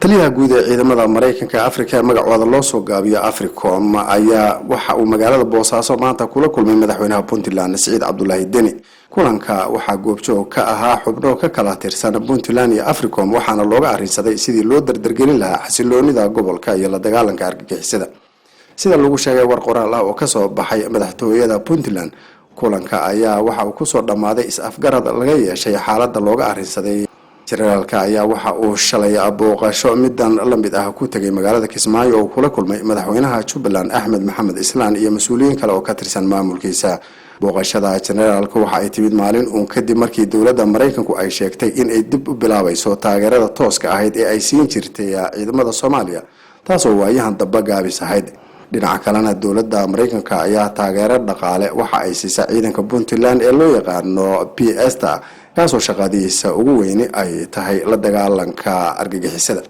taliyaha guud ee ciidamada Maraykanka Afrika magacooda loo soo gaabiyo Africom ayaa waxa uu magaalada Boosaaso maanta kula kulmay madaxweynaha Puntland Siciid Cabdullaahi Deni. kulanka waxa goobjoog ka ahaa xubno ka kala tirsan Puntland iyo Africom waxaana looga arrinsaday sidii loo dardargelin lahaa xasiloonida gobolka iyo la dagaalanka argagixisada. sida lagu sheegay war qoraal ah oo ka soo baxay madaxtooyada Puntland, kulanka ayaa waxa uu ku soo dhamaaday is-afgarad laga yeeshay xaaladda looga arrinsaday. Generaalka ayaa waxa uu shalay booqasho midan la mid ah ku tagay magaalada Kismaayo oo kula kulmay madaxweynaha Puntland Axmed Maxamed Islaan iyo mas'uuliyiin kale oo ka tirsan maamulkiisa. booqashada generaalka waxa ay timid maalin uun kadib markii dawladda Maraykanku ay sheegtay in ay dib u bilaabayso taageerada tooska ahayd ee ay siin jirtay ciidamada Soomaaliya, taasoo waayahan daba gaabis ahayd. dhinaca kalena dawladda Maraykanka ayaa taageero dhaqaale waxa ay siisay ciidanka Puntland ee loo yaqaano PS kaasoo shaqadiisa ugu weyn ay tahay la dagaalanka argagixisada.